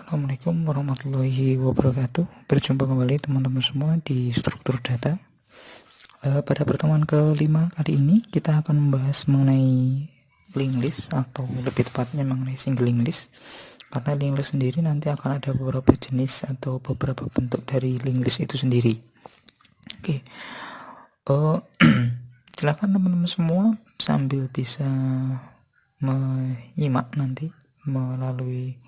Assalamualaikum warahmatullahi wabarakatuh. Berjumpa kembali teman-teman semua di struktur data. Pada pertemuan kelima kali ini kita akan membahas mengenai linked list, atau lebih tepatnya mengenai single linked list. Karena linked list sendiri nanti akan ada beberapa jenis atau beberapa bentuk dari linked list itu sendiri. Oke. Silakan teman-teman semua sambil bisa menyimak nanti melalui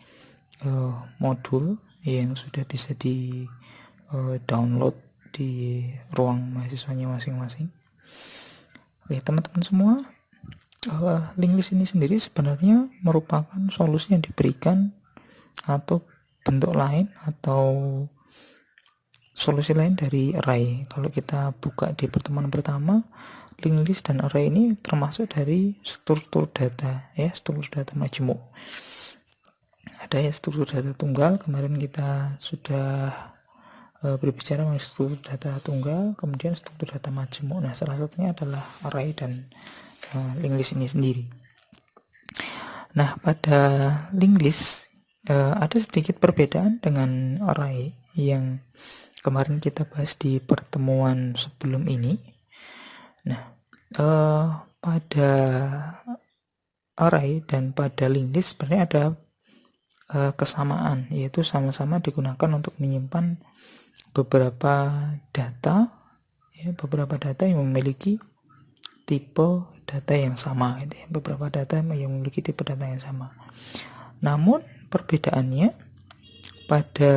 modul yang sudah bisa di download di ruang mahasiswanya masing-masing. Oke teman-teman semua, linked list ini sendiri sebenarnya merupakan solusi yang diberikan atau bentuk lain atau solusi lain dari array. Kalau kita buka di pertemuan pertama, linked list dan array ini termasuk dari struktur data, ya, struktur data majmuk. Ada ya struktur data tunggal, kemarin kita sudah berbicara mengenai struktur data tunggal, kemudian struktur data majmuk. Nah, salah satunya adalah array dan linked list ini sendiri. Nah, pada linked list ada sedikit perbedaan dengan array yang kemarin kita bahas di pertemuan sebelum ini. Nah, pada array dan pada linked list sebenarnya ada kesamaan, yaitu sama-sama digunakan untuk menyimpan beberapa data, ya, beberapa data yang memiliki tipe data yang sama, gitu ya. Beberapa data yang memiliki tipe data yang sama. Namun perbedaannya pada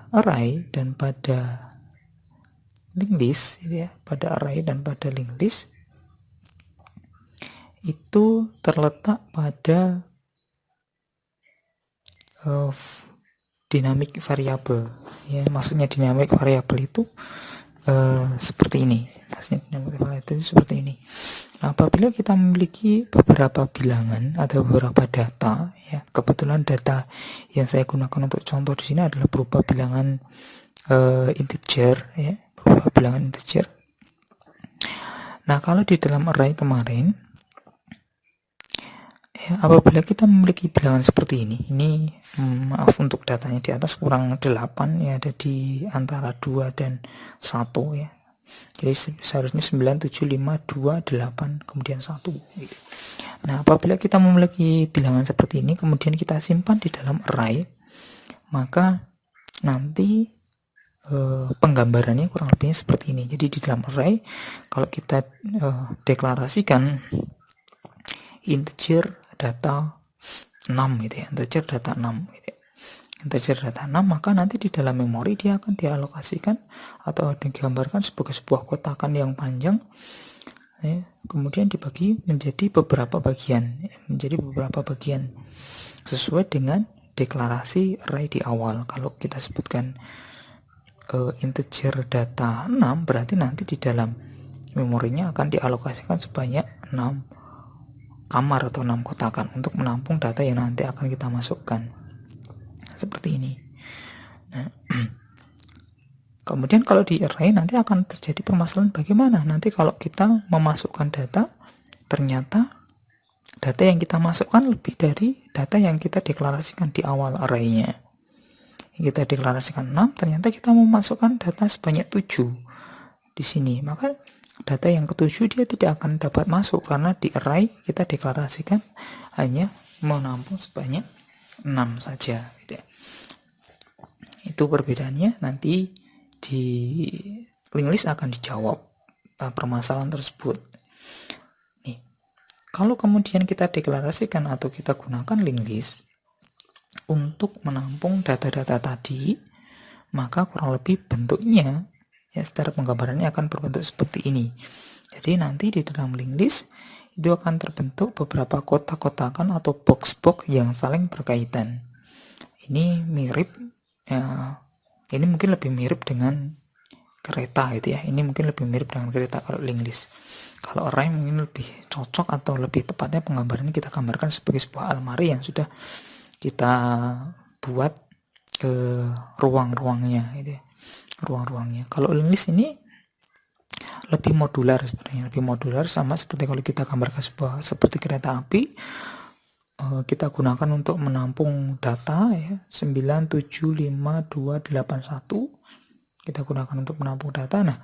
array dan pada linked list, gitu ya, pada array dan pada linked list itu terletak pada dinamik variabel, ya. Maksudnya dinamik variabel itu seperti ini. Maksudnya dinamik variabel itu seperti ini. Nah, apabila kita memiliki beberapa bilangan atau beberapa data, ya, kebetulan data yang saya gunakan untuk contoh di sini adalah berupa bilangan integer, ya, berupa bilangan integer. Nah, kalau di dalam array kemarin, ya, apabila kita memiliki bilangan seperti ini maaf untuk datanya di atas kurang 8, ya, ada di antara 2 dan 1, ya. Jadi seharusnya 9, 7, 5, 2, 8, kemudian 1 gitu. Nah, apabila kita memiliki bilangan seperti ini kemudian kita simpan di dalam array, maka nanti penggambarannya kurang lebihnya seperti ini. Jadi di dalam array kalau kita deklarasikan integer data 6 gitu ya, integer data 6 gitu ya. Integer data 6, maka nanti di dalam memori dia akan dialokasikan atau digambarkan sebagai sebuah kotakan yang panjang, ya, kemudian dibagi menjadi beberapa bagian, ya, menjadi beberapa bagian sesuai dengan deklarasi array di awal. Kalau kita sebutkan integer data 6, berarti nanti di dalam memorinya akan dialokasikan sebanyak 6 kamar atau 6 kotakan untuk menampung data yang nanti akan kita masukkan seperti ini. Nah, kemudian kalau di array nanti akan terjadi permasalahan bagaimana nanti kalau kita memasukkan data, ternyata data yang kita masukkan lebih dari data yang kita deklarasikan di awal arraynya. Kita deklarasikan 6, ternyata kita memasukkan data sebanyak 7 di sini, maka data yang ketujuh dia tidak akan dapat masuk karena di array kita deklarasikan hanya menampung sebanyak 6 saja, gitu ya. Itu perbedaannya. Nanti di linked list akan dijawab permasalahan tersebut. Nih, kalau kemudian kita deklarasikan atau kita gunakan linked list untuk menampung data-data tadi, maka kurang lebih bentuknya, ya, secara penggambarannya akan berbentuk seperti ini. Jadi nanti di dalam linked list itu akan terbentuk beberapa kotak-kotakan atau box-box yang saling berkaitan. Ini mirip, ya, ini mungkin lebih mirip dengan kereta, gitu ya. Ini mungkin lebih mirip dengan kereta kalau linked list. Kalau array mungkin lebih cocok atau lebih tepatnya penggambarannya kita gambarkan sebagai sebuah almari yang sudah kita buat ruang-ruangnya, gitu ya. Ruang-ruangnya. Kalau linked list ini lebih modular sebenarnya, lebih modular, sama seperti kalau kita gambarkan sebuah seperti kereta api. kita gunakan untuk menampung data ya 9752281 kita gunakan untuk menampung data. Nah,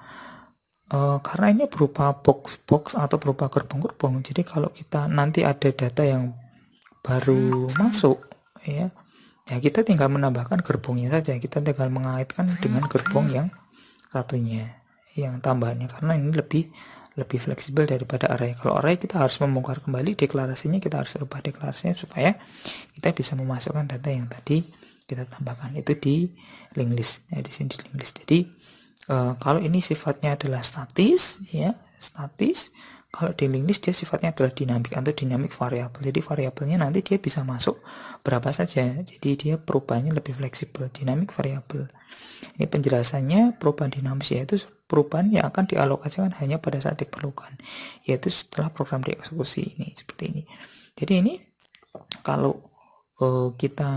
karena ini berupa box atau berupa gerbong-gerbong, jadi kalau kita nanti ada data yang baru masuk ya kita tinggal menambahkan gerbongnya saja, kita tinggal mengaitkan dengan gerbong yang satunya yang tambahannya, karena ini lebih fleksibel daripada array. Kalau array kita harus membongkar kembali deklarasinya, kita harus rubah deklarasinya supaya kita bisa memasukkan data yang tadi kita tambahkan itu di linked list ya, di sini di linked list. Jadi kalau ini sifatnya adalah statis ya, statis. Kalau di linked list dia sifatnya adalah dinamik atau dinamik variabel. Jadi variabelnya nanti dia bisa masuk berapa saja. Jadi dia perubahannya lebih fleksibel, dinamik variabel. Ini penjelasannya, perubahan dinamis yaitu perubahan yang akan dialokasikan hanya pada saat diperlukan, yaitu setelah program dieksekusi ini seperti ini. Jadi ini kalau kita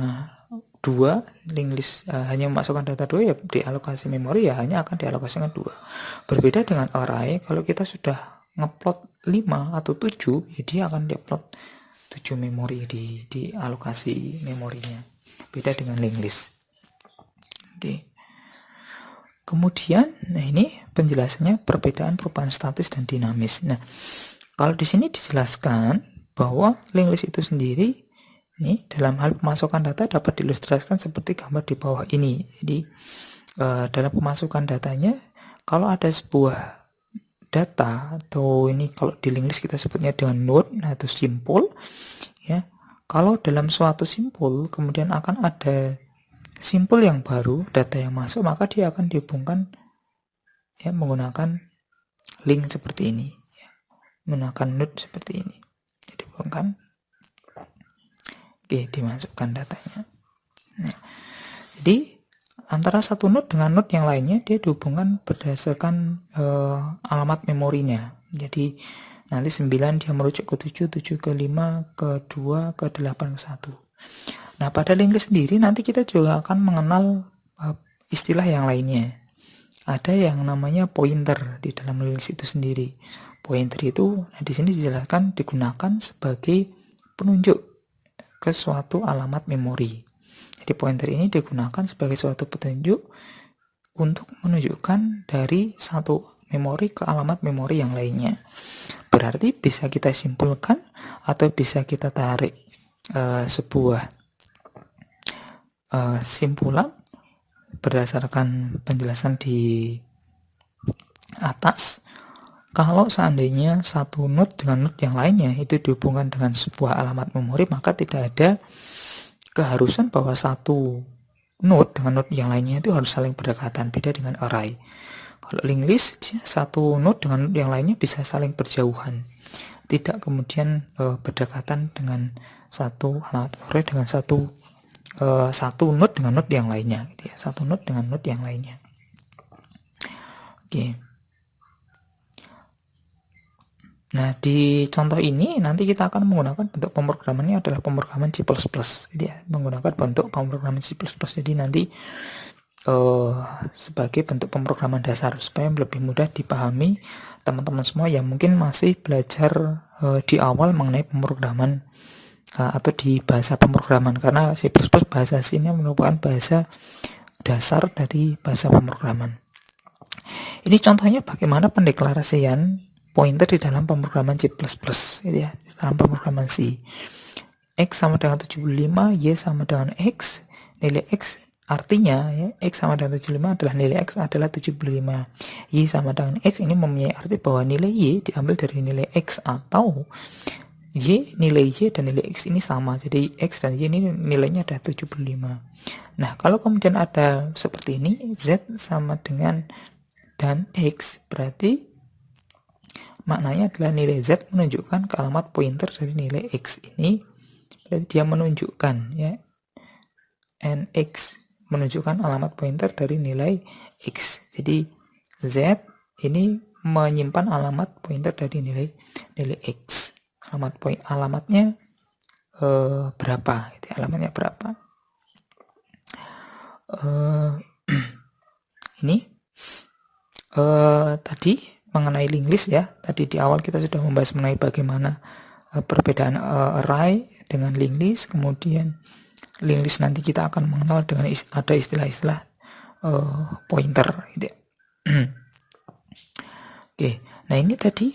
linked list hanya memasukkan data 2 ya dialokasi memori ya hanya akan dialokasikan 2. Berbeda dengan array, kalau kita sudah ngeplot 5 atau 7 ya dia akan diplot 7 memori di alokasi memorinya. Beda dengan linked list. Oke. Kemudian, nah ini penjelasannya perbedaan perubahan statis dan dinamis. Nah, kalau di sini dijelaskan bahwa linked list itu sendiri ini dalam hal pemasukan data dapat diilustrasikan seperti gambar di bawah ini. Jadi dalam pemasukan datanya, kalau ada sebuah data atau ini kalau di linked list kita sebutnya dengan node atau simpul ya. Kalau dalam suatu simpul kemudian akan ada simpul yang baru, data yang masuk, maka dia akan dihubungkan ya menggunakan link seperti ini ya. Menggunakan node seperti ini. Jadi dihubungkan. Oke, dimasukkan datanya. Nah, jadi antara satu node dengan node yang lainnya dia dihubungkan berdasarkan alamat memorinya. Jadi nanti 9 dia merujuk ke 7, 7 ke 5, ke 2, ke 8, ke 1. Nah, pada linked list sendiri nanti kita juga akan mengenal istilah yang lainnya. Ada yang namanya pointer di dalam linked list itu sendiri. Pointer itu di sini dijelaskan digunakan sebagai penunjuk ke suatu alamat memori. Jadi pointer ini digunakan sebagai suatu petunjuk untuk menunjukkan dari satu memori ke alamat memori yang lainnya. Berarti bisa kita simpulkan atau bisa kita tarik sebuah simpulan berdasarkan penjelasan di atas. Kalau seandainya satu node dengan node yang lainnya itu dihubungkan dengan sebuah alamat memori, maka tidak ada keharusan bahwa satu node dengan node yang lainnya itu harus saling berdekatan, beda dengan array. Kalau linked list, satu node dengan node yang lainnya bisa saling berjauhan, tidak kemudian berdekatan dengan satu alamat memori dengan satu node dengan node yang lainnya, gitu ya. Satu node dengan node yang lainnya. Oke. Nah, di contoh ini nanti kita akan menggunakan bentuk pemrogramannya adalah pemrograman C++, gitu ya. Menggunakan bentuk pemrograman C++. Jadi nanti sebagai bentuk pemrograman dasar supaya lebih mudah dipahami teman-teman semua yang mungkin masih belajar di awal mengenai pemrograman atau di bahasa pemrograman, karena C++ bahasa C ini merupakan bahasa dasar dari bahasa pemrograman. Ini contohnya bagaimana pendeklarasian pointer di dalam pemrograman C++, gitu ya, dalam pemrograman C. X sama dengan 75, Y sama dengan X, nilai X artinya ya, X sama dengan 75 adalah nilai X adalah 75. Y sama dengan X ini mempunyai arti bahwa nilai Y diambil dari nilai X, atau Y, nilai Y dan nilai X ini sama. Jadi X dan Y ini nilainya ada 75. Nah, kalau kemudian ada seperti ini, Z sama dengan dan X, berarti maknanya adalah nilai Z menunjukkan ke alamat pointer dari nilai X ini. Berarti dia menunjukkan ya, NX menunjukkan alamat pointer dari nilai X. Jadi Z ini menyimpan alamat pointer dari nilai X. Alamatnya berapa? Itu alamatnya berapa? Ini tadi mengenai linked list ya. Tadi di awal kita sudah membahas mengenai bagaimana perbedaan array dengan linked list, kemudian linked list nanti kita akan mengenal dengan ada istilah-istilah pointer gitu ya. Oke, nah ini tadi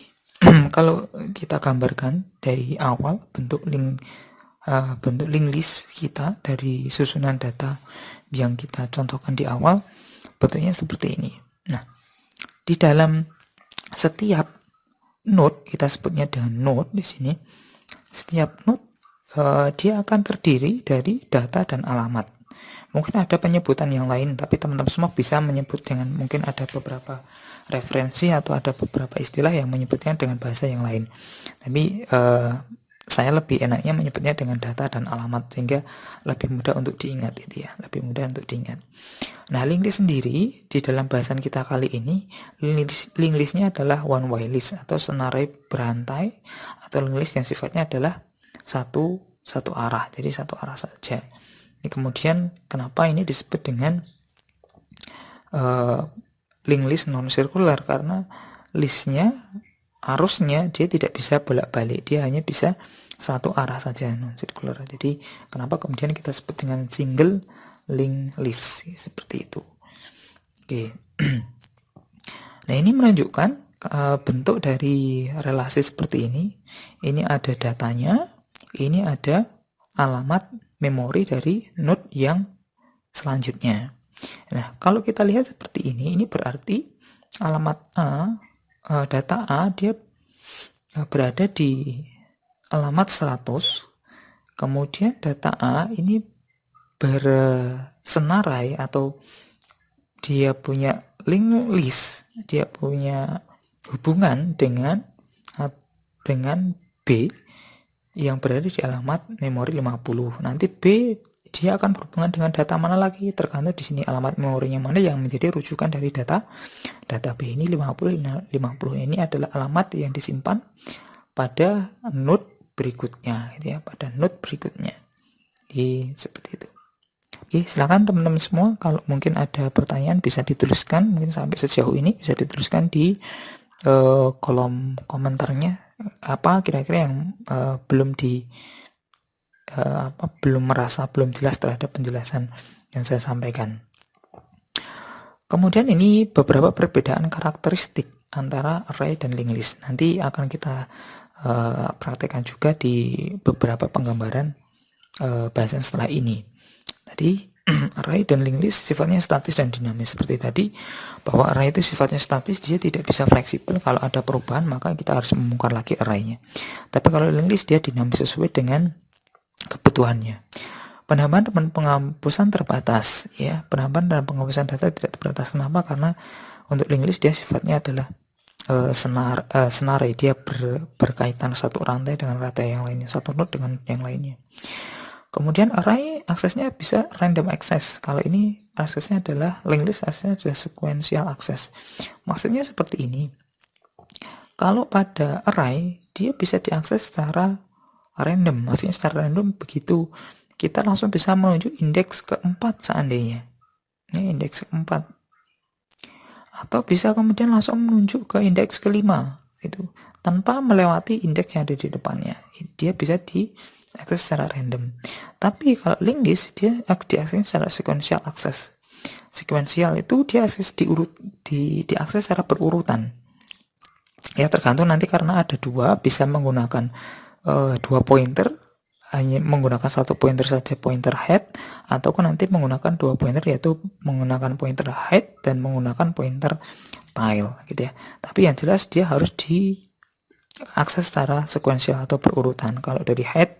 kalau kita gambarkan dari awal bentuk linked list kita dari susunan data yang kita contohkan di awal, bentuknya seperti ini. Nah, di dalam setiap node, kita sebutnya dengan node di sini, setiap node dia akan terdiri dari data dan alamat. Mungkin ada penyebutan yang lain, tapi teman-teman semua bisa menyebut dengan, mungkin ada beberapa referensi atau ada beberapa istilah yang menyebutnya dengan bahasa yang lain. Tapi saya lebih enaknya menyebutnya dengan data dan alamat, sehingga lebih mudah untuk diingat itu ya, lebih mudah untuk diingat. Nah, linked list sendiri di dalam bahasan kita kali ini, linked listnya adalah one way list atau senarai berantai, atau linked list yang sifatnya adalah satu arah, jadi satu arah saja. Ini kemudian kenapa ini disebut dengan linked list non circular, karena listnya, arusnya dia tidak bisa bolak-balik, dia hanya bisa satu arah saja, non circular. Jadi kenapa kemudian kita sebut dengan single linked list seperti itu. Oke. Nah, ini menunjukkan bentuk dari relasi seperti ini. Ini ada datanya, ini ada alamat memori dari node yang selanjutnya. Nah, kalau kita lihat seperti ini berarti alamat A, data A dia berada di alamat 100, kemudian data A ini bersenarai atau dia punya linked list, dia punya hubungan dengan B yang berada di alamat memori 50. Nanti B dia akan berhubungan dengan data mana lagi, tergantung di sini alamat memorinya mana yang menjadi rujukan dari data B ini 50 ini adalah alamat yang disimpan pada node berikutnya gitu ya, pada node berikutnya. Jadi seperti itu. Oke, silakan teman-teman semua kalau mungkin ada pertanyaan bisa dituliskan, mungkin sampai sejauh ini bisa dituliskan di kolom komentarnya, apa kira-kira yang belum jelas terhadap penjelasan yang saya sampaikan. Kemudian ini beberapa perbedaan karakteristik antara array dan linked list. Nanti akan kita praktekkan juga di beberapa penggambaran bahasan setelah ini. Tadi array dan linked list sifatnya statis dan dinamis. Seperti tadi, bahwa array itu sifatnya statis, dia tidak bisa fleksibel. Kalau ada perubahan maka kita harus membongkar lagi arraynya. Tapi kalau linked list dia dinamis sesuai dengan kebutuhannya. Penambahan dan penghapusan terbatas ya. Penambahan dan penghapusan data tidak terbatas. Kenapa? Karena untuk linked list dia sifatnya adalah senarai, dia berkaitan satu rantai dengan rantai yang lainnya, satu node dengan yang lainnya. Kemudian array aksesnya bisa random access. Kalau ini aksesnya adalah linked list, aksesnya adalah sequential access. Maksudnya seperti ini. Kalau pada array dia bisa diakses secara random, maksudnya secara random begitu kita langsung bisa menuju indeks keempat seandainya. Ini indeks keempat. Atau bisa kemudian langsung menuju ke indeks kelima itu tanpa melewati indeks yang ada di depannya. Dia bisa diakses secara random. Tapi kalau linked list dia diakses secara sequential access. Sequential itu dia akses diakses secara berurutan. Ya tergantung nanti, karena ada dua, bisa menggunakan dua pointer, hanya menggunakan satu pointer saja, pointer head, ataupun nanti menggunakan dua pointer, yaitu menggunakan pointer head dan menggunakan pointer tail gitu ya. Tapi yang jelas dia harus diakses secara sequential atau berurutan. Kalau dari head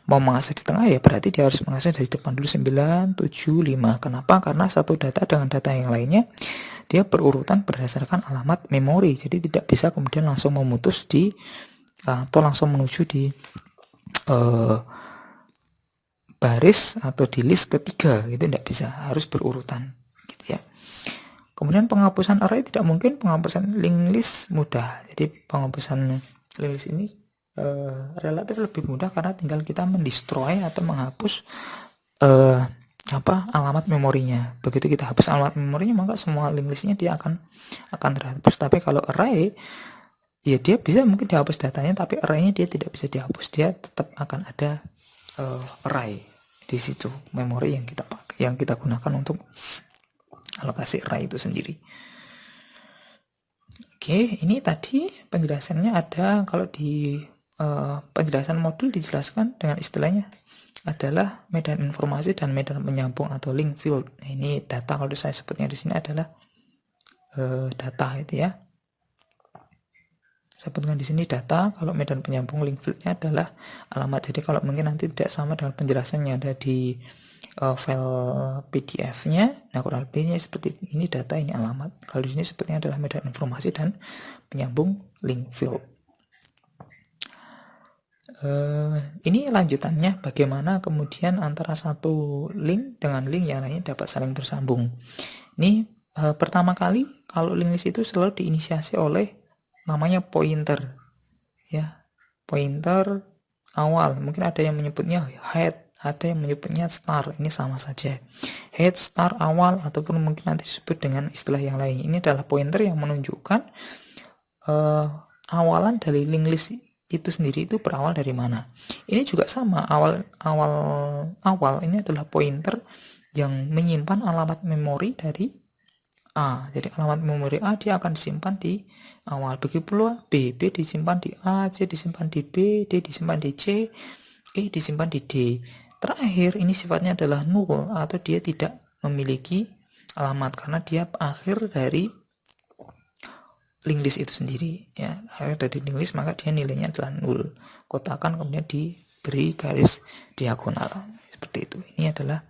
mau mengakses di tengah ya berarti dia harus mengakses dari depan dulu 9, 7, 5. Kenapa? Karena satu data dengan data yang lainnya dia berurutan berdasarkan alamat memori. Jadi tidak bisa kemudian langsung memutus atau langsung menuju di baris atau di list ketiga, gitu tidak bisa, harus berurutan gitu ya. Kemudian penghapusan array tidak mungkin, penghapusan linked list mudah. Jadi penghapusan linked list ini relatif lebih mudah karena tinggal kita mendestroy atau menghapus alamat memorinya. Begitu kita hapus alamat memorinya maka semua linked listnya dia akan terhapus. Tapi kalau array ya dia bisa mungkin dihapus datanya, tapi arraynya dia tidak bisa dihapus, dia tetap akan ada array. Di situ memori yang kita gunakan untuk alokasi array itu sendiri. Oke, ini tadi penjelasannya ada. Kalau di penjelasan modul dijelaskan dengan istilahnya adalah medan informasi dan medan penyambung atau link field. Nah, ini data, kalau saya sebutnya di sini adalah data itu ya. Sebutkan di sini data, kalau medan penyambung link fieldnya adalah alamat. Jadi kalau mungkin nanti tidak sama dengan penjelasannya ada di file PDF-nya, nah kurang lebihnya seperti ini, data ini alamat. Kalau di sini sepertinya adalah medan informasi dan penyambung link field. Ini lanjutannya bagaimana kemudian antara satu link dengan link yang lainnya dapat saling bersambung. Ini pertama kali kalau link list itu selalu diinisiasi oleh namanya pointer ya, pointer awal. Mungkin ada yang menyebutnya head, ada yang menyebutnya star, ini sama saja, head, star, awal, ataupun mungkin nanti disebut dengan istilah yang lain. Ini adalah pointer yang menunjukkan awalan dari link list itu sendiri itu berawal dari mana. Ini juga sama, awal ini adalah pointer yang menyimpan alamat memori dari A. Jadi alamat memori A dia akan disimpan di awal. Begitu pula B disimpan di A, C disimpan di B, D disimpan di C, E disimpan di D. Terakhir ini sifatnya adalah null atau dia tidak memiliki alamat karena dia akhir dari link list itu sendiri ya. Akhir dari link list maka dia nilainya adalah null. Kotakan kemudian diberi garis diagonal seperti itu. Ini adalah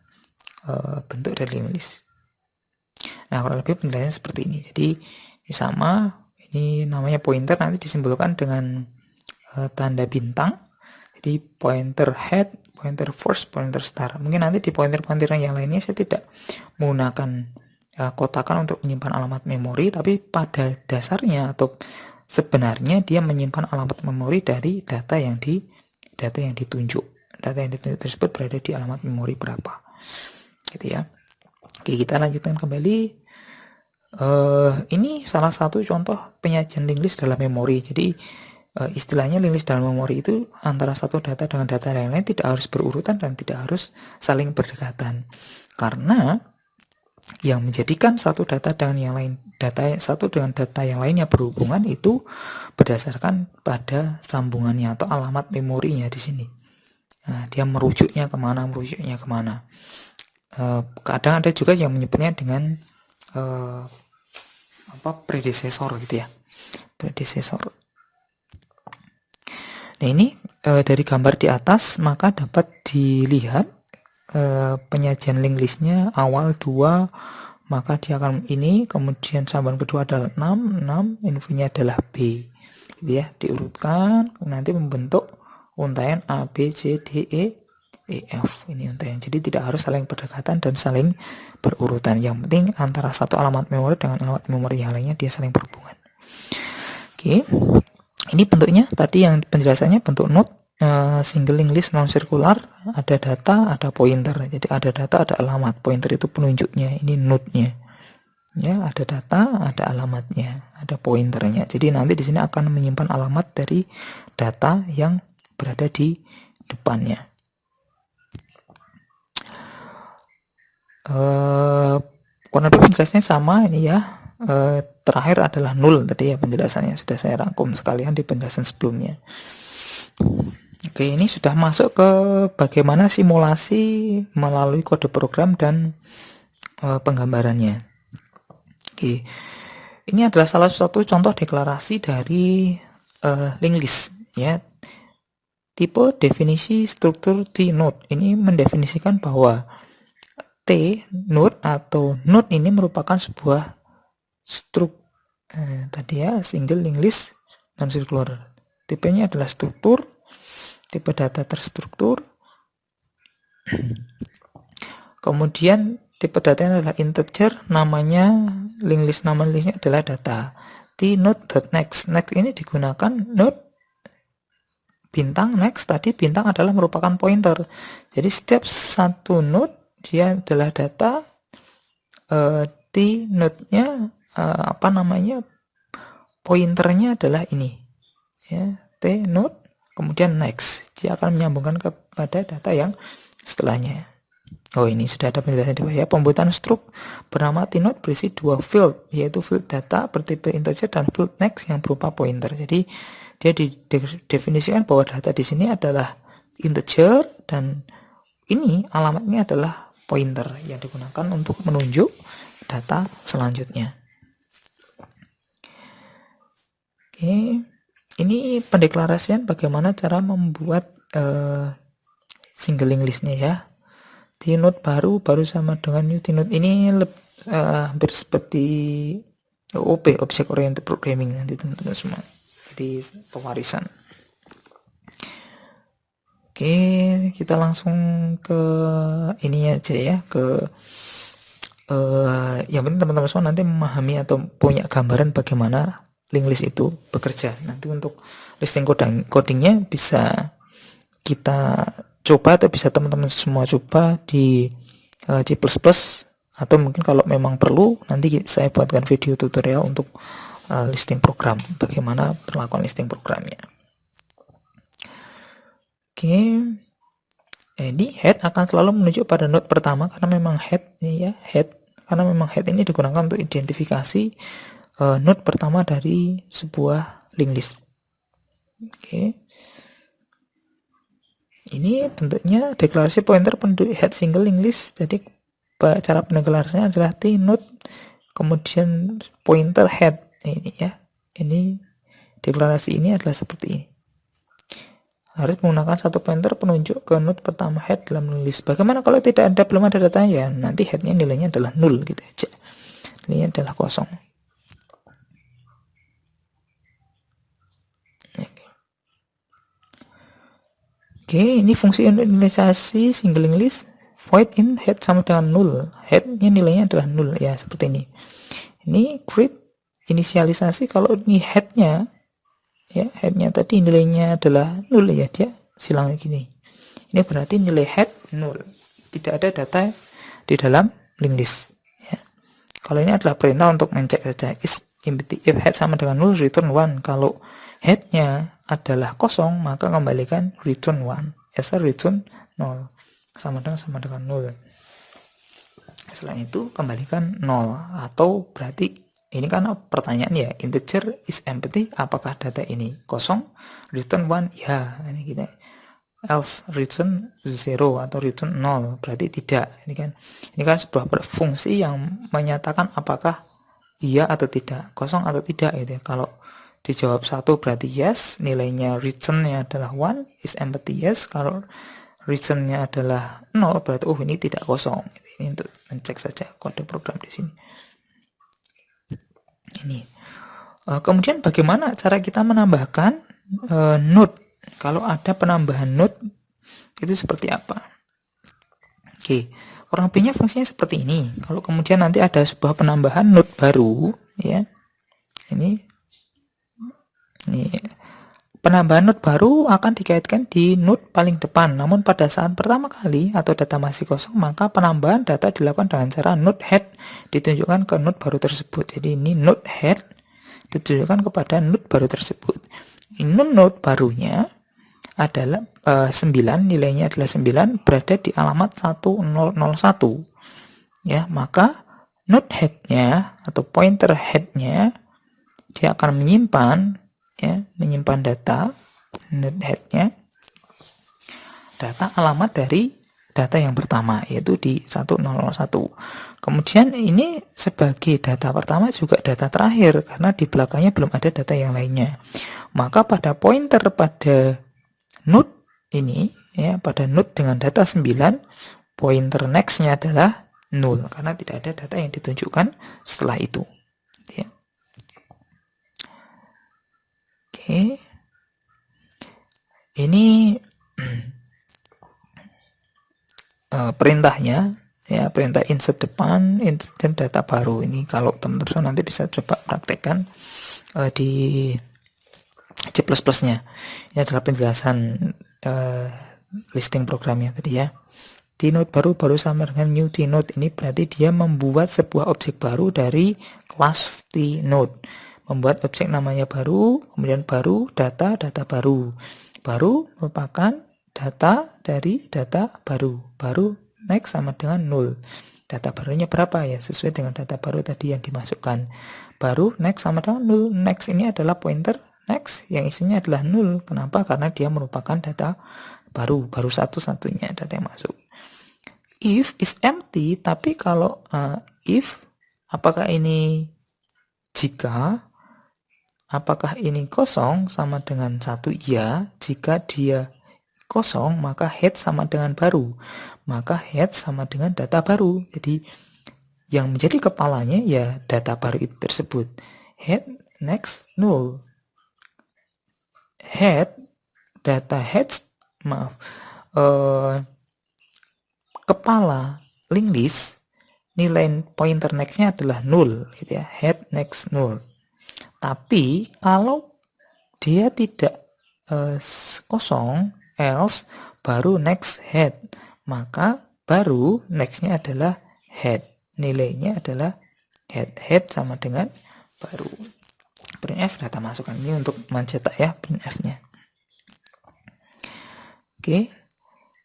bentuk dari link list. Nah, kurang lebih penjelasannya seperti ini. Jadi ini sama, ini namanya pointer, nanti disimbolkan dengan tanda bintang. Jadi pointer head, pointer first, pointer star. Mungkin nanti di pointer-pointer yang lainnya saya tidak menggunakan kotakan untuk menyimpan alamat memori, tapi pada dasarnya atau sebenarnya dia menyimpan alamat memori dari data yang ditunjuk. Data yang ditunjuk tersebut berada di alamat memori berapa. Gitu ya. Oke, kita lanjutkan kembali. Ini salah satu contoh penyajian link list dalam memori. Jadi istilahnya link list dalam memori itu antara satu data dengan data yang lain tidak harus berurutan dan tidak harus saling berdekatan. Karena yang menjadikan satu data dengan yang lain, data satu dengan data yang lainnya berhubungan itu berdasarkan pada sambungannya atau alamat memorinya di sini. Nah, dia merujuknya kemana. Kadang ada juga yang menyebutnya dengan predesesor gitu ya, predesesor. Nah, ini dari gambar di atas maka dapat dilihat penyajian link listnya awal 2, maka dia akan ini, kemudian sambungan kedua adalah 6, infonya adalah B gitu ya, diurutkan nanti membentuk untaian A, B, C, D, E, F. Ini untaian. Jadi tidak harus saling berdekatan dan saling berurutan. Yang penting antara satu alamat memori dengan alamat memori yang lainnya dia saling berhubungan. Oke. Ini bentuknya tadi yang penjelasannya bentuk node, single link list non circular, ada data, ada pointer. Jadi ada data, ada alamat. Pointer itu penunjuknya, ini node-nya. Ya, ada data, ada alamatnya, ada pointernya. Jadi nanti di sini akan menyimpan alamat dari data yang berada di depannya. Kurang lebih penjelasannya sama ini ya. Terakhir adalah nul tadi ya, penjelasannya sudah saya rangkum sekalian di penjelasan sebelumnya. Oke, ini sudah masuk ke bagaimana simulasi melalui kode program dan penggambarannya. Oke, ini adalah salah satu contoh deklarasi dari link list ya. Tipe definisi struktur T-node ini mendefinisikan bahwa T-node atau node ini merupakan sebuah tadi ya, single link list non circular. Tipenya adalah struktur, tipe data terstruktur. Kemudian tipe datanya adalah integer, namanya link list, nama listnya adalah data. T-node.next. Next ini digunakan node bintang next, tadi bintang adalah merupakan pointer. Jadi setiap satu node dia adalah data, T-node-nya pointernya adalah ini ya, T-node kemudian next. dia akan menyambungkan kepada data yang setelahnya. Oh, ini sudah ada penjelasan di bawah ya. Pembuatan struk bernama T-Node berisi dua field, yaitu field data bertipe integer dan field next yang berupa pointer. Jadi dia didefinisikan bahwa data di sini adalah integer dan ini alamatnya adalah pointer yang digunakan untuk menunjuk data selanjutnya. Oke, ini pendeklarasian bagaimana cara membuat single linked listnya ya. T-Node baru sama dengan new T-Node ini hampir seperti OOP, Object Oriented Programming nanti teman-teman semua. Jadi pewarisan. Oke, kita langsung ke ini aja ya, ke yang penting teman-teman semua nanti memahami atau punya gambaran bagaimana linked list itu bekerja. Nanti untuk listing codingnya bisa kita coba atau bisa teman-teman semua coba di C++, atau mungkin kalau memang perlu nanti saya buatkan video tutorial untuk listing program, bagaimana perlakuan listing programnya. Oke, ini head akan selalu menunjuk pada node pertama karena memang head nih ya, karena memang head ini digunakan untuk identifikasi node pertama dari sebuah linked list. Oke. Ini bentuknya deklarasi pointer penduduk head single linked list. Jadi cara pendeklarasinya adalah T-Node kemudian pointer head. Ini ya. Ini deklarasi ini adalah seperti ini. Harus menggunakan satu pointer penunjuk ke node pertama head dalam list. Bagaimana kalau tidak ada, belum ada datanya? Nanti headnya nilainya adalah 0 gitu aja. Nilainya adalah kosong. Oke, ini fungsi untuk inisialisasi single linked list. Void in head sama dengan 0. Headnya nilainya adalah 0 ya, seperti ini. Ini create inisialisasi kalau ini headnya ya, headnya tadi nilainya adalah 0 ya, dia silang gini. Ini berarti nilai head 0. Tidak ada data di dalam linked list ya. Kalau ini adalah perintah untuk mencek saja, is empty if head sama dengan 0 return 1. Kalau headnya adalah kosong maka kembalikan return 1, asal return 0 sama dengan 0. Selain itu kembalikan 0, atau berarti ini kan pertanyaan ya, integer is empty, apakah data ini kosong? Return 1 ya, ini kita. Else return 0 atau return 0, berarti tidak. Ini kan sebuah fungsi yang menyatakan apakah iya atau tidak, kosong atau tidak gitu ya. Kalau dijawab 1 berarti yes, nilainya returnnya adalah 1, is empty yes. Kalau returnnya adalah 0 berarti ini tidak kosong. Ini untuk mencek saja kode program di sini. Ini. Kemudian bagaimana cara kita menambahkan node? Kalau ada penambahan node itu seperti apa? Oke, kurang lebihnya fungsinya seperti ini. Kalau kemudian nanti ada sebuah penambahan node baru ya. Ini penambahan node baru akan dikaitkan di node paling depan. Namun pada saat pertama kali atau data masih kosong, maka penambahan data dilakukan dengan cara node head ditunjukkan ke node baru tersebut. Jadi ini node head ditunjukkan kepada node baru tersebut. Ini node barunya adalah 9, nilainya adalah 9, berada di alamat 1001 ya. Maka node headnya atau pointer headnya dia akan menyimpan data node headnya, data alamat dari data yang pertama yaitu di 1001. Kemudian ini sebagai data pertama juga data terakhir karena di belakangnya belum ada data yang lainnya. Maka pada pointer pada node ini ya, pada node dengan data 9, pointer nextnya adalah 0 karena tidak ada data yang ditunjukkan setelah itu ya. Oke, ini perintahnya ya, perintah insert depan, insert data baru. Ini kalau teman-teman nanti bisa coba praktekkan di C++ nya. Ini adalah penjelasan listing programnya tadi ya. T-Node baru sama dengan new T-Node. Ini berarti dia membuat sebuah objek baru dari kelas T-Node. Membuat objek namanya baru, kemudian baru, data baru. Baru merupakan data dari data baru next sama dengan 0. Data barunya berapa ya, sesuai dengan data baru tadi yang dimasukkan. Baru next sama dengan 0. Next ini adalah pointer next yang isinya adalah 0. Kenapa? Karena dia merupakan data baru satu-satunya data yang masuk. If is empty, tapi kalau if, apakah ini jika, apakah ini kosong sama dengan 1? Iya. Jika dia kosong, maka head sama dengan baru. Maka head sama dengan data baru. Jadi yang menjadi kepalanya ya data baru itu tersebut. Head next 0. Head, data head, kepala linked list, nilai pointer nextnya adalah 0 gitu ya. Head next 0. Tapi kalau dia tidak kosong, else baru next head, maka baru nextnya adalah head, nilainya adalah head sama dengan baru. Printf data masukan ini untuk mencetak ya printf nya. Oke.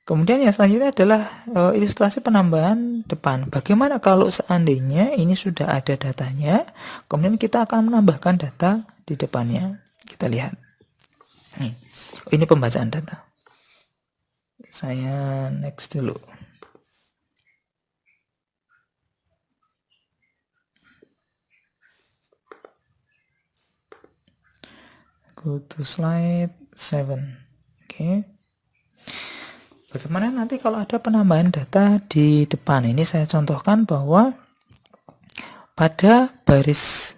Kemudian yang selanjutnya adalah ilustrasi penambahan depan. Bagaimana kalau seandainya ini sudah ada datanya, kemudian kita akan menambahkan data di depannya. Kita lihat. Ini pembacaan data. Saya next dulu. Go to slide 7. Oke. Bagaimana nanti kalau ada penambahan data di depan? Ini saya contohkan bahwa pada baris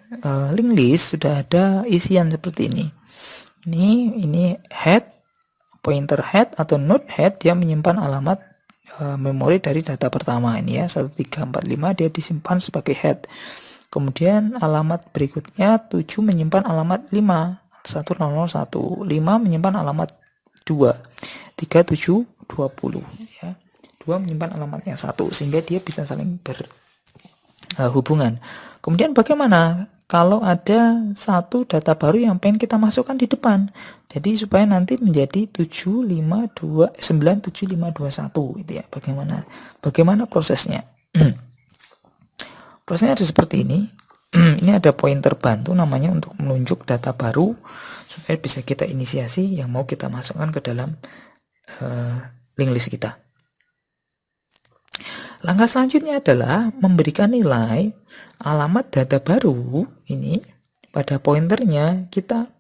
linked list sudah ada isian seperti ini. Ini head, pointer head atau node head, dia menyimpan alamat memori dari data pertama ini ya, 1345 dia disimpan sebagai head. Kemudian alamat berikutnya 7 menyimpan alamat 5, 1001, 5 menyimpan alamat 2, 3720 ya. 2 menyimpan alamatnya 1 sehingga dia bisa saling berhubungan. Kemudian bagaimana kalau ada satu data baru yang pengen kita masukkan di depan? Jadi supaya nanti menjadi 97521 gitu ya. Bagaimana prosesnya? Prosesnya ada seperti ini. Ini ada pointer bantu namanya untuk menunjuk data baru supaya bisa kita inisiasi yang mau kita masukkan ke dalam linked list kita. Langkah selanjutnya adalah memberikan nilai alamat data baru ini pada pointernya.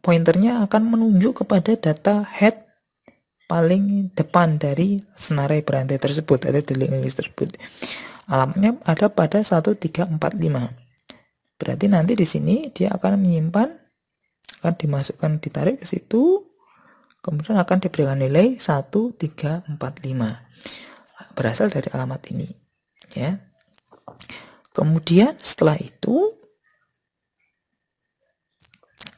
Pointernya akan menunjuk kepada data head paling depan dari senarai berantai tersebut atau di linked list tersebut. Alamatnya ada pada 1345. Berarti nanti di sini dia akan menyimpan, akan dimasukkan, ditarik ke situ, kemudian akan diberikan nilai 1345 berasal dari alamat ini ya. Kemudian setelah itu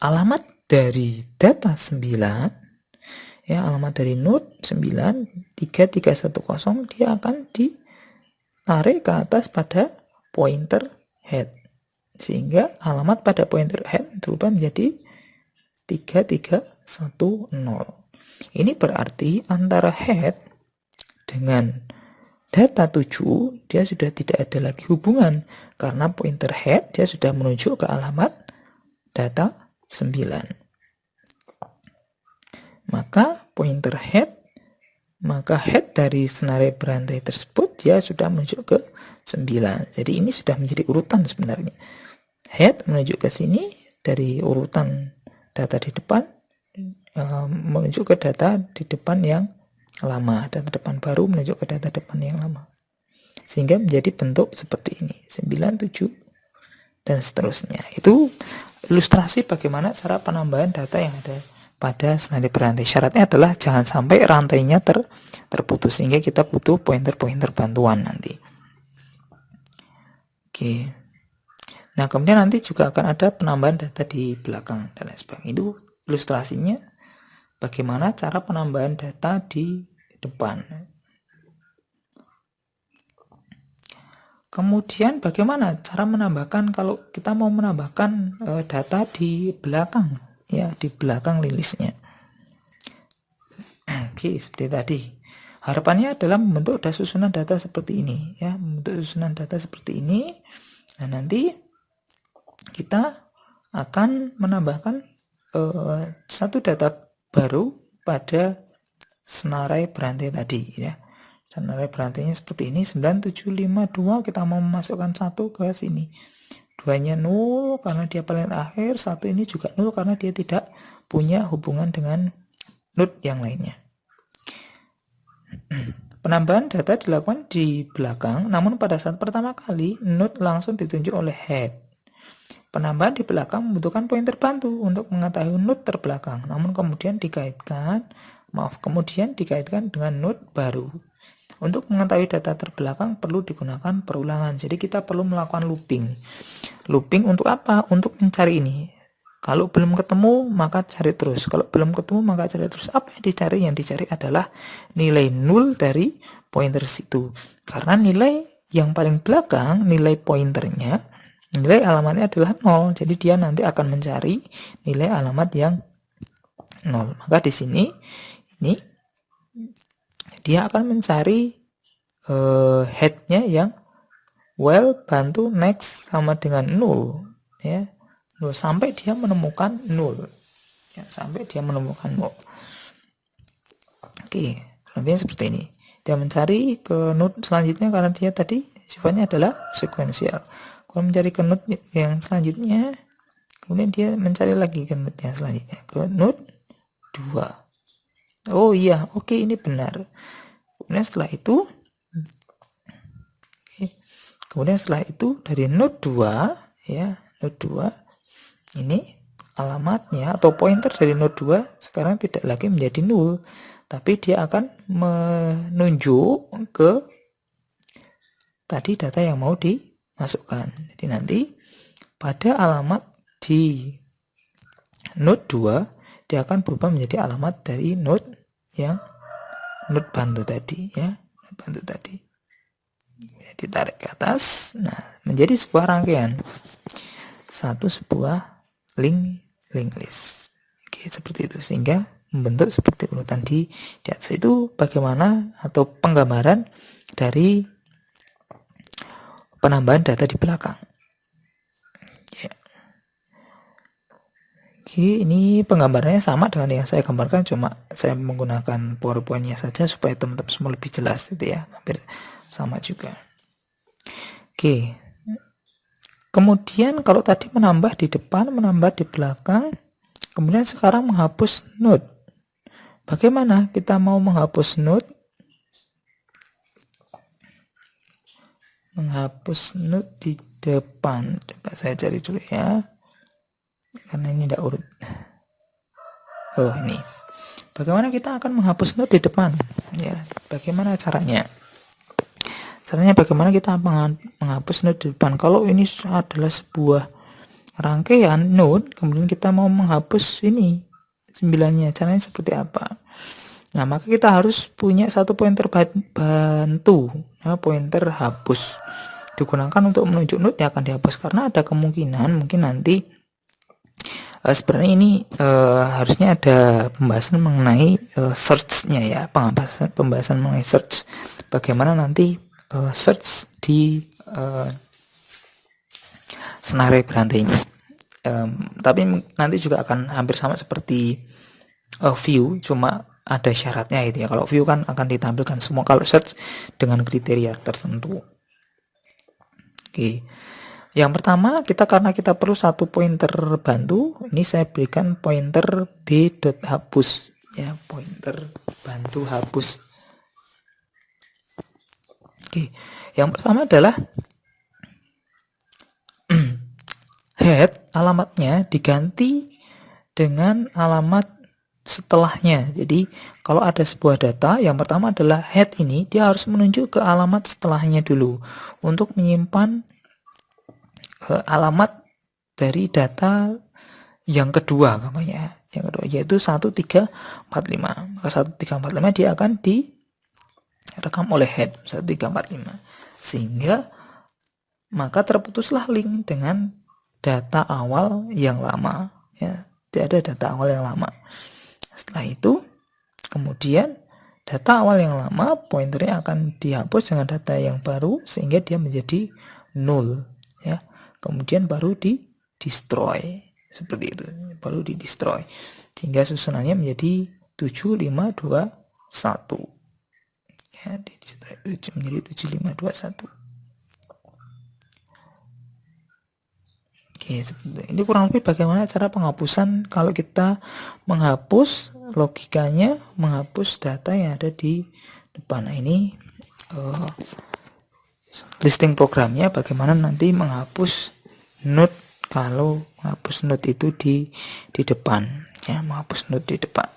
alamat dari data 9 ya, alamat dari node 93310 dia akan ditarik ke atas pada pointer head sehingga alamat pada pointer head berubah menjadi 3310. Ini berarti antara head dengan data 7 dia sudah tidak ada lagi hubungan karena pointer head dia sudah menunjuk ke alamat data 9. Maka pointer head, maka head dari senarai berantai tersebut dia sudah menunjuk ke 9. Jadi ini sudah menjadi urutan sebenarnya. Head menunjuk ke sini dari urutan data di depan menunjuk ke data di depan yang lama, data depan baru menunjuk ke data depan yang lama, sehingga menjadi bentuk seperti ini 97 dan seterusnya. Itu ilustrasi bagaimana cara penambahan data yang ada pada senarai berantai. Syaratnya adalah jangan sampai rantainya terputus sehingga kita butuh pointer-pointer bantuan nanti. Oke. Nah, kemudian nanti juga akan ada penambahan data di belakang dan lain sebagainya. Itu ilustrasinya bagaimana cara penambahan data di depan. Kemudian bagaimana cara menambahkan kalau kita mau menambahkan data di belakang ya, di belakang linked list-nya. Oke, seperti tadi. Harapannya adalah membentuk susunan data seperti ini ya, membentuk susunan data seperti ini. Nah, nanti kita akan menambahkan satu data baru pada senarai berantai tadi ya. Senarai berantainya seperti ini, 9752, kita mau memasukkan 1 ke sini. 2-nya 0 karena dia paling akhir, 1 ini juga 0 karena dia tidak punya hubungan dengan node yang lainnya. Penambahan data dilakukan di belakang, namun pada saat pertama kali node langsung ditunjuk oleh head. Penambahan di belakang membutuhkan pointer bantu untuk mengetahui node terbelakang, namun kemudian dikaitkan dengan node baru. Untuk mengetahui data terbelakang perlu digunakan perulangan. Jadi kita perlu melakukan looping. Looping untuk apa? Untuk mencari ini. Kalau belum ketemu maka cari terus. Kalau belum ketemu maka cari terus. Apa yang dicari? Yang dicari adalah nilai 0 dari pointer situ. Karena nilai yang paling belakang, nilai pointernya, nilai alamatnya adalah 0. Jadi dia nanti akan mencari nilai alamat yang 0. Maka di sini ini dia akan mencari headnya yang while bantu next sama dengan 0 ya, 0 sampai dia menemukan 0 ya, sampai dia menemukan 0. Oke, lebihnya seperti ini. Dia mencari ke node selanjutnya karena dia tadi sifatnya adalah sequential. Kalau mencari ke node yang selanjutnya, kemudian dia mencari lagi ke node yang selanjutnya, ke node 2. Oh iya, oke, ini benar. Kemudian setelah itu dari node 2 ya, node 2 ini alamatnya atau pointer dari node 2 sekarang tidak lagi menjadi 0, tapi dia akan menunjuk ke tadi data yang mau dimasukkan. Jadi nanti pada alamat di node 2 dia akan berubah menjadi alamat dari node yang node bantu tadi ya, node bantu tadi. Ditarik ke atas, nah menjadi sebuah rangkaian, sebuah link list. Oke, seperti itu, sehingga membentuk seperti urutan di atas. Itu bagaimana atau penggambaran dari penambahan data di belakang ya. Oke, ini penggambarannya sama dengan yang saya gambarkan, cuma saya menggunakan PowerPoint-nya saja supaya teman-teman semua lebih jelas gitu ya, hampir sama juga. Oke, kemudian kalau tadi menambah di depan, menambah di belakang, kemudian sekarang menghapus node. Bagaimana kita mau menghapus node? Menghapus node di depan. Coba saya cari dulu ya, karena ini tidak urut. Oh, ini. Bagaimana kita akan menghapus node di depan? Ya, bagaimana caranya? Caranya bagaimana kita menghapus node di depan. Kalau ini adalah sebuah rangkaian node, kemudian kita mau menghapus ini 9-nya, caranya seperti apa? Nah, maka kita harus punya satu pointer bantu ya, pointer hapus digunakan untuk menunjuk node yang akan dihapus, karena ada kemungkinan mungkin nanti sebenarnya ini harusnya ada pembahasan mengenai search-nya ya, pembahasan mengenai search, bagaimana nanti search di senarai berantai ini. Tapi nanti juga akan hampir sama seperti view, cuma ada syaratnya itu ya. Kalau view kan akan ditampilkan semua, kalau search dengan kriteria tertentu. Oke, yang pertama karena kita perlu satu pointer bantu, ini saya berikan pointer b.hapus ya, pointer bantu hapus. Oke, yang pertama adalah head, alamatnya diganti dengan alamat setelahnya. Jadi kalau ada sebuah data, yang pertama adalah head ini, dia harus menunjuk ke alamat setelahnya dulu untuk menyimpan alamat dari data yang kedua, namanya yang kedua yaitu 1345. Maka 1345 dia akan direkam oleh head 1345, sehingga maka terputuslah link dengan data awal yang lama ya, tidak ada data awal yang lama. Setelah itu kemudian data awal yang lama pointernya akan dihapus dengan data yang baru sehingga dia menjadi null ya. Kemudian baru di destroy seperti itu, baru di destroy sehingga susunannya menjadi 7521 ya, di destroy menjadi 7521. Oke, ini kurang lebih bagaimana cara penghapusan kalau kita menghapus logikanya, menghapus data yang ada di depan. Nah, ini listing programnya bagaimana nanti menghapus node kalau menghapus node itu di depan ya, menghapus node di depan.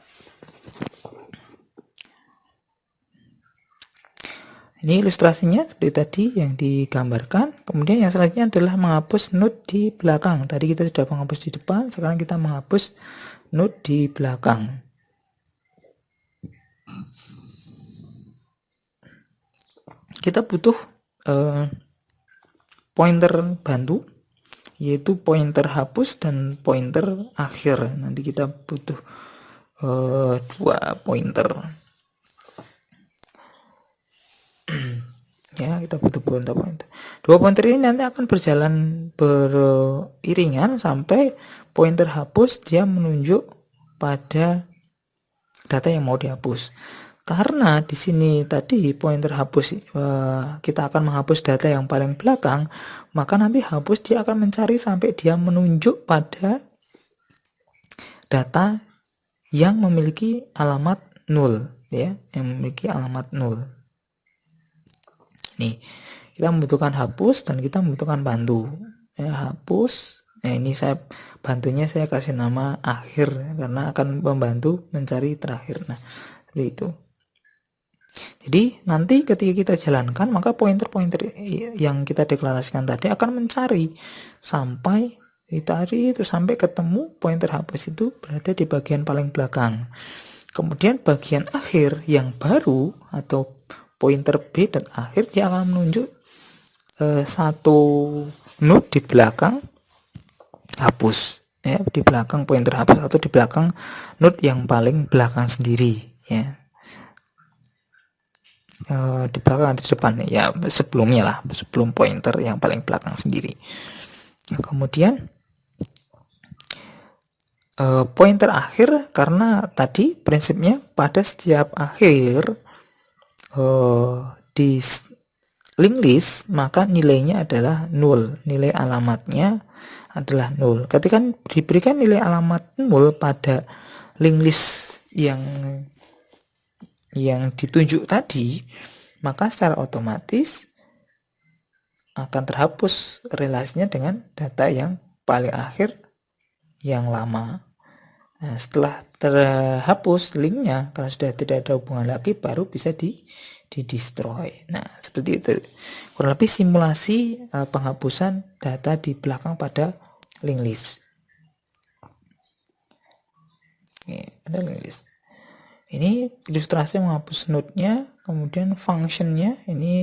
Ini ilustrasinya seperti tadi yang digambarkan. Kemudian yang selanjutnya adalah menghapus node di belakang. Tadi kita sudah menghapus di depan, sekarang kita menghapus node di belakang. Kita butuh pointer bantu, yaitu pointer hapus dan pointer akhir. Nanti kita butuh dua pointer. Ya, kita butuh pointer. Dua pointer ini nanti akan berjalan beriringan sampai pointer hapus dia menunjuk pada data yang mau dihapus. Karena di sini tadi pointer hapus kita akan menghapus data yang paling belakang, maka nanti hapus dia akan mencari sampai dia menunjuk pada data yang memiliki alamat 0 ya, yang memiliki alamat 0. Nih, kita membutuhkan hapus dan kita membutuhkan bantu. Ya, hapus. Nah, ini saya bantunya saya kasih nama akhir karena akan membantu mencari terakhir. Nah, seperti itu. Jadi nanti ketika kita jalankan maka pointer-pointer yang kita deklarasikan tadi akan mencari sampai ditarik itu sampai ketemu pointer hapus itu berada di bagian paling belakang. Kemudian bagian akhir yang baru atau pointer B dan akhir dia akan menunjuk satu node di belakang hapus ya, di belakang pointer hapus atau di belakang node yang paling belakang sendiri ya, di belakang atau di depan ya, sebelumnya lah, sebelum pointer yang paling belakang sendiri. Nah, kemudian pointer akhir karena tadi prinsipnya pada setiap akhir di link list maka nilainya adalah 0, nilai alamatnya adalah 0. Ketika diberikan nilai alamat 0 pada link list yang ditunjuk tadi, maka secara otomatis akan terhapus relasinya dengan data yang paling akhir yang lama. Nah, setelah terhapus linknya, kalau sudah tidak ada hubungan lagi, baru bisa di destroy. Nah, seperti itu. Kurang lebih simulasi penghapusan data di belakang pada link list. Oke, ada link list. Ini ilustrasi menghapus node-nya, kemudian function-nya, ini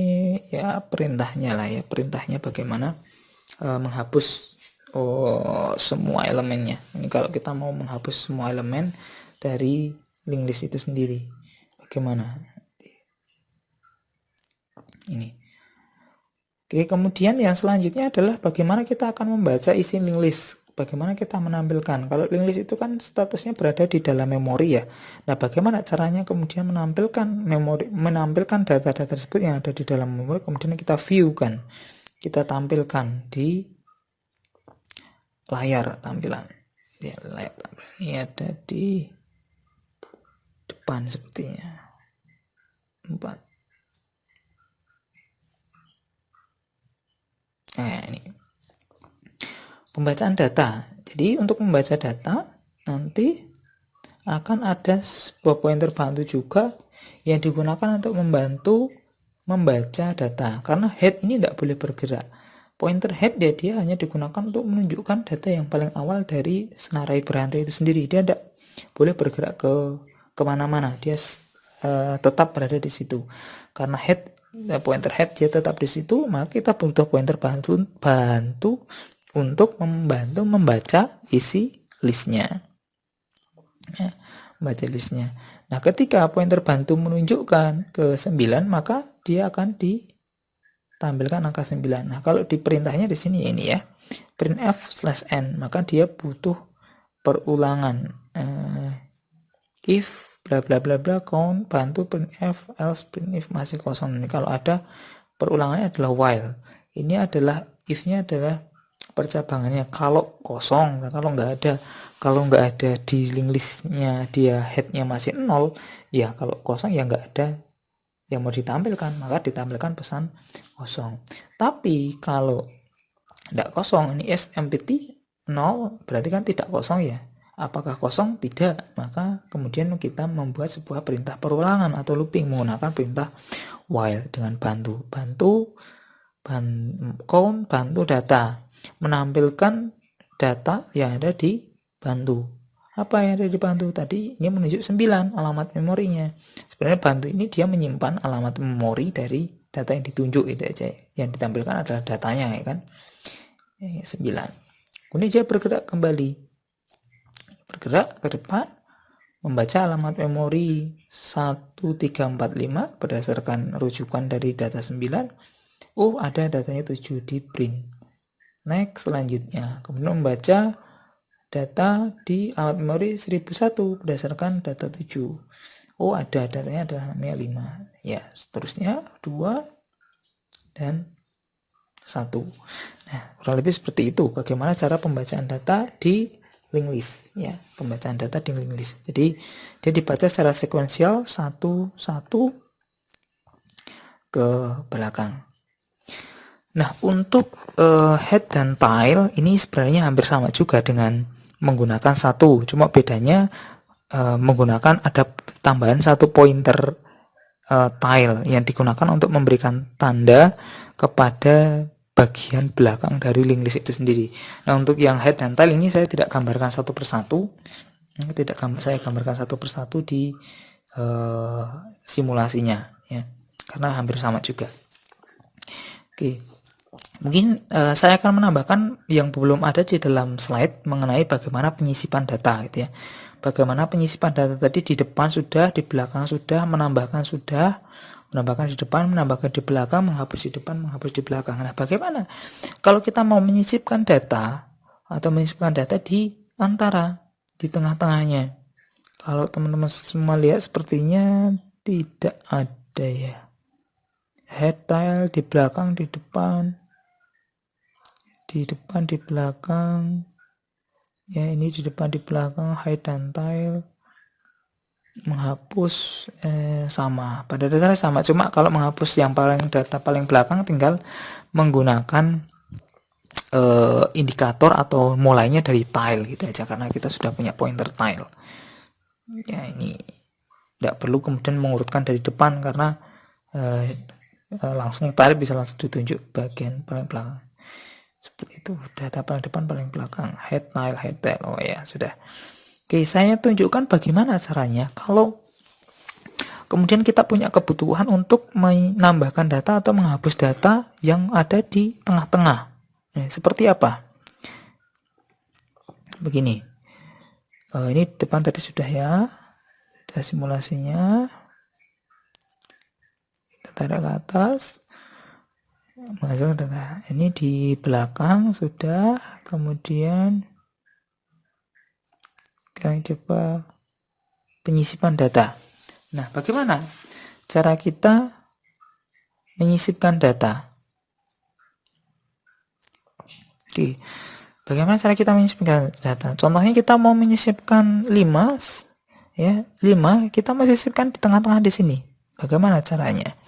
ya perintahnya lah ya, perintahnya bagaimana menghapus semua elemennya. Ini kalau kita mau menghapus semua elemen dari link list itu sendiri, bagaimana? Ini. Oke, kemudian yang selanjutnya adalah bagaimana kita akan membaca isi link list. Bagaimana kita menampilkan. Kalau link list itu kan statusnya berada di dalam memori ya. Nah, bagaimana caranya kemudian menampilkan data-data tersebut yang ada di dalam memori, kemudian kita view kan. Kita tampilkan di layar tampilan ya, layar tampilan ini ada di depan sepertinya 4. Nah, ini pembacaan data. Jadi untuk membaca data nanti akan ada sebuah pointer bantu juga yang digunakan untuk membantu membaca data, karena head ini tidak boleh bergerak. Pointer head dia hanya digunakan untuk menunjukkan data yang paling awal dari senarai berantai itu sendiri. Dia tidak boleh bergerak ke kemana-mana. Dia tetap berada di situ. Karena pointer head dia tetap di situ, maka kita butuh pointer bantu untuk membantu membaca isi listnya. Ya, membaca listnya. Nah, ketika pointer bantu menunjukkan ke 9, maka dia akan ditampilkan angka 9. Nah, kalau di perintahnya di sini ini ya, printf/n, maka dia butuh perulangan. If bla bla bla bla count bantu printf else printf masih kosong. Ini kalau ada perulangannya adalah while. Ini adalah if-nya adalah percabangannya kalau kosong. Nah, kalau nggak ada di link listnya dia headnya masih 0, ya kalau kosong ya nggak ada yang mau ditampilkan, maka ditampilkan pesan kosong. Tapi kalau tidak kosong, ini empty 0, berarti kan tidak kosong ya. Apakah kosong? Tidak. Maka kemudian kita membuat sebuah perintah perulangan atau looping menggunakan perintah while dengan count bantu data, menampilkan data yang ada di bantu. Apa yang ada di bantu tadi? Ini menunjuk 9 alamat memorinya. Sebenarnya bantu ini dia menyimpan alamat memori dari data yang ditunjuk itu aja. Yang ditampilkan adalah datanya ya kan. 9. Kemudian dia bergerak kembali. Bergerak ke depan, membaca alamat memori 1345 berdasarkan rujukan dari data 9. Oh, ada datanya 7 di print. Next, selanjutnya. Kemudian membaca data di alamat memori 1001 berdasarkan data 7. Oh, ada datanya adalah namanya 5. Ya, seterusnya 2 dan 1. Nah, kurang lebih seperti itu bagaimana cara pembacaan data di link list ya, pembacaan data di link list. Jadi dia dibaca secara sekuensial satu-satu ke belakang. Nah, untuk head dan tail ini sebenarnya hampir sama juga dengan menggunakan satu, cuma bedanya menggunakan ada tambahan satu pointer tail yang digunakan untuk memberikan tanda kepada bagian belakang dari link list itu sendiri. Nah, untuk yang head dan tail ini saya tidak gambarkan satu persatu, saya gambarkan satu persatu di simulasinya ya, karena hampir sama juga. Oke, mungkin saya akan menambahkan yang belum ada di dalam slide mengenai bagaimana penyisipan data gitu ya. Bagaimana penyisipan data tadi di depan sudah, di belakang sudah, menambahkan di depan, menambahkan di belakang, menghapus di depan, menghapus di belakang. Nah, bagaimana kalau kita mau menyisipkan data atau menyisipkan data di antara, di tengah-tengahnya? Kalau teman-teman semua lihat sepertinya tidak ada ya. Head, tail, di belakang, di depan, di belakang. Ya, ini di depan, di belakang, head dan tail. Menghapus sama, pada dasarnya sama, cuma kalau menghapus yang data paling belakang tinggal menggunakan indikator atau mulainya dari tile gitu aja, karena kita sudah punya pointer tile ya. Ini tidak perlu kemudian mengurutkan dari depan karena langsung tile bisa langsung ditunjuk bagian paling belakang seperti itu. Data paling depan, paling belakang, head tail. Oh ya, sudah. Oke, saya tunjukkan bagaimana caranya kalau kemudian kita punya kebutuhan untuk menambahkan data atau menghapus data yang ada di tengah-tengah. Seperti apa? Begini. Ini depan tadi sudah ya. Sudah simulasinya. Kita tarik ke atas. Masuk data. Ini di belakang sudah. Kemudian kita coba penyisipan data. Nah, bagaimana cara kita menyisipkan data? Oke, bagaimana cara kita menyisipkan data? Contohnya kita mau menyisipkan 5, ya, 5 kita menyisipkan di tengah-tengah di sini. Bagaimana caranya?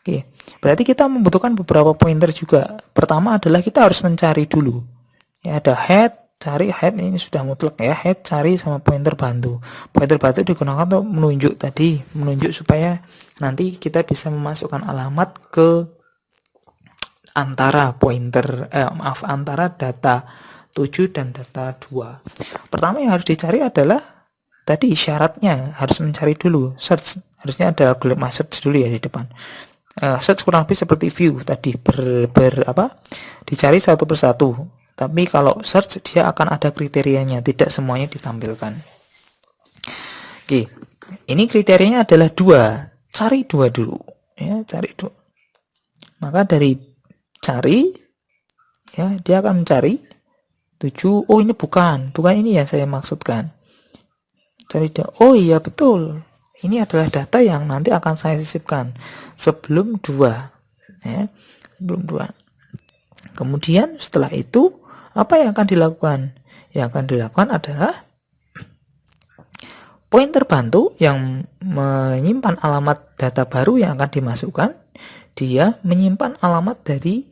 Oke, berarti kita membutuhkan beberapa pointer juga. Pertama adalah kita harus mencari dulu. Ya, ada head, cari head, ini sudah mutlak ya, head cari sama pointer bantu. Pointer bantu digunakan untuk menunjuk supaya nanti kita bisa memasukkan alamat ke antara antara data 7 dan data 2. Pertama yang harus dicari adalah tadi syaratnya, harus mencari dulu, search, harusnya ada Google Search dulu ya di depan. Search kurang lebih seperti view tadi, dicari satu persatu. Tapi kalau search dia akan ada kriterianya, tidak semuanya ditampilkan. Oke, ini kriterianya adalah 2. Cari 2 dulu ya, cari 2. Maka dari cari ya, dia akan mencari 7. Oh, ini bukan ini yang saya maksudkan. Cari 2. Oh iya betul. Ini adalah data yang nanti akan saya sisipkan sebelum 2 ya, sebelum 2. Kemudian setelah itu apa yang akan dilakukan? Yang akan dilakukan adalah pointer bantu yang menyimpan alamat data baru yang akan dimasukkan. Dia menyimpan alamat dari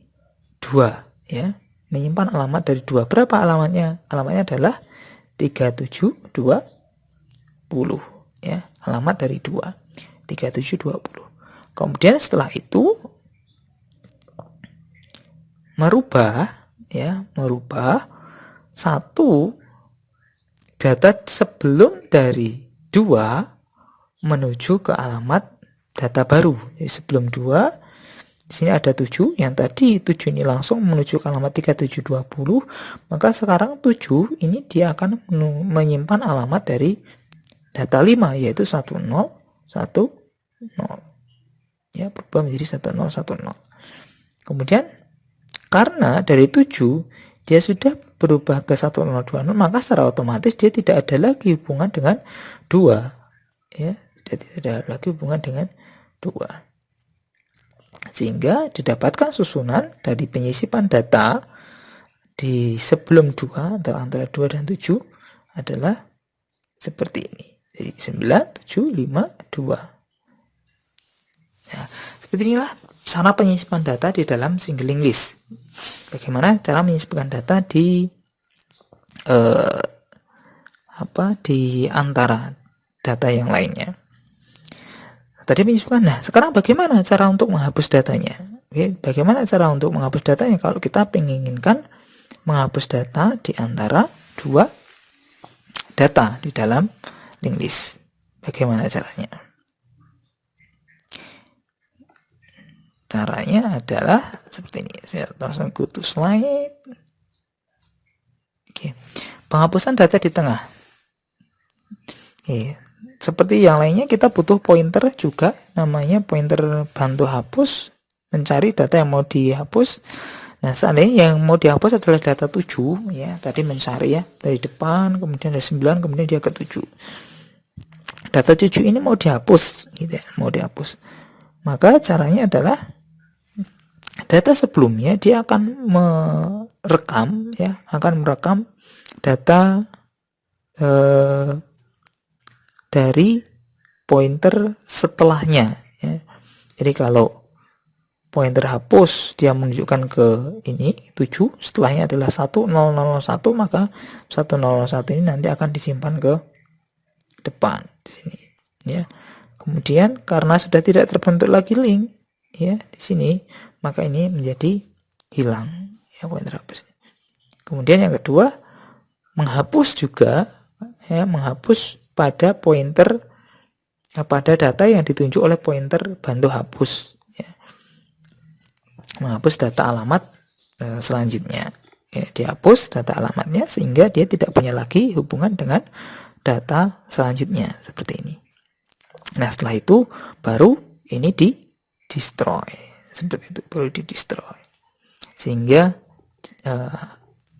2 ya, menyimpan alamat dari 2. Berapa alamatnya? Alamatnya adalah 3720 ya, alamat dari 2 3720. Kemudian setelah itu merubah satu data sebelum dari 2 menuju ke alamat data baru. Jadi sebelum 2 di sini ada 7, yang tadi 7 ini langsung menuju ke alamat 3720, maka sekarang 7 ini dia akan menyimpan alamat dari data 5, yaitu 1010 ya, berubah menjadi 1010. Kemudian karena dari 7 dia sudah berubah ke 1020, maka secara otomatis dia tidak ada lagi hubungan dengan 2 ya, dia tidak ada lagi hubungan dengan 2. Sehingga didapatkan susunan dari penyisipan data di sebelum 2 atau antara 2 dan 7 adalah seperti ini. Jadi 9752. Ya, seperti inilah cara penyisipan data di dalam single linked list. Bagaimana cara menyisipkan data di di antara data yang lainnya. Tadi menyisipkan. Nah, sekarang bagaimana cara untuk menghapus datanya? Oke, bagaimana cara untuk menghapus datanya kalau kita menginginkan menghapus data di antara 2 data di dalam linked list? Bagaimana caranya? Caranya adalah seperti ini. Saya langsung go to slide. Oke. Penghapusan data di tengah. Oke. Seperti yang lainnya kita butuh pointer juga, namanya pointer bantu hapus, mencari data yang mau dihapus. Nah, seandainya yang mau dihapus adalah data 7 ya, tadi mencari ya dari depan, kemudian dari 9, kemudian dia ke 7. Data 7 ini mau dihapus gitu ya, mau dihapus. Maka caranya adalah data sebelumnya dia akan merekam ya, data dari pointer setelahnya ya. Jadi kalau pointer hapus dia menunjukkan ke ini 7, setelahnya adalah 1001, maka 1001 ini nanti akan disimpan ke depan di sini ya. Kemudian karena sudah tidak terbentuk lagi link ya di sini, maka ini menjadi hilang ya pointer hapus. Kemudian yang kedua, menghapus juga ya, menghapus pada pointer pada data yang ditunjuk oleh pointer bantu hapus ya. Menghapus data alamat selanjutnya ya, dihapus data alamatnya sehingga dia tidak punya lagi hubungan dengan data selanjutnya seperti ini. Nah, setelah itu baru ini di destroy seperti itu, baru di destroy sehingga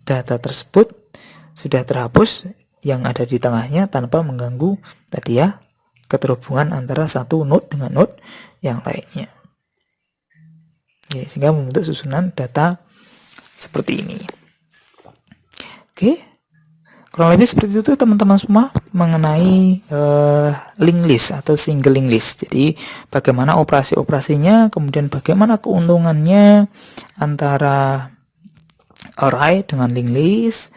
data tersebut sudah terhapus yang ada di tengahnya tanpa mengganggu tadi ya keterhubungan antara satu node dengan node yang lainnya ya, sehingga membentuk susunan data seperti ini. Oke, kurang lebih seperti itu teman-teman semua mengenai linked list atau single linked list. Jadi bagaimana operasi-operasinya, kemudian bagaimana keuntungannya antara array dengan linked list,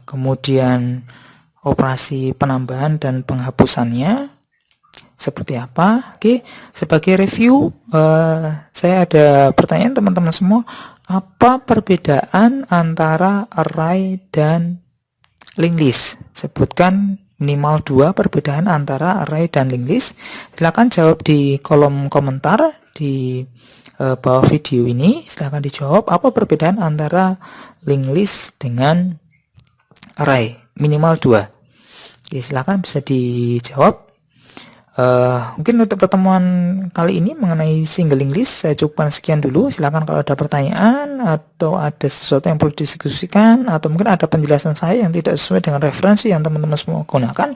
kemudian operasi penambahan dan penghapusannya seperti apa. Oke, sebagai review saya ada pertanyaan teman-teman semua, apa perbedaan antara array dan linked list? Sebutkan minimal 2 perbedaan antara array dan linked list. Silakan jawab di kolom komentar di bawah video ini. Silakan dijawab apa perbedaan antara linked list dengan array, minimal 2. Oke, silakan bisa dijawab. Mungkin untuk pertemuan kali ini mengenai single English saya cukupkan sekian dulu. Silakan kalau ada pertanyaan atau ada sesuatu yang perlu didiskusikan atau mungkin ada penjelasan saya yang tidak sesuai dengan referensi yang teman-teman semua gunakan,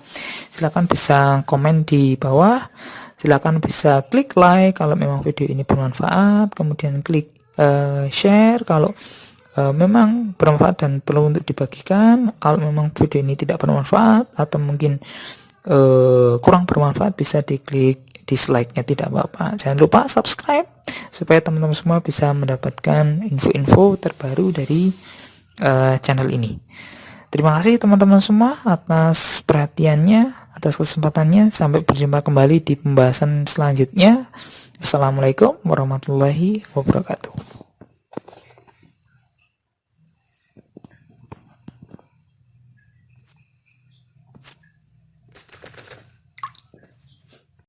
silakan bisa komen di bawah. Silakan bisa klik like kalau memang video ini bermanfaat, kemudian klik share kalau memang bermanfaat dan perlu untuk dibagikan. Kalau memang video ini tidak bermanfaat atau mungkin kurang bermanfaat, bisa diklik dislike-nya, tidak apa-apa. Jangan lupa subscribe supaya teman-teman semua bisa mendapatkan info-info terbaru dari channel ini. Terima kasih teman-teman semua atas perhatiannya, atas kesempatannya. Sampai berjumpa kembali di pembahasan selanjutnya. Assalamualaikum warahmatullahi wabarakatuh.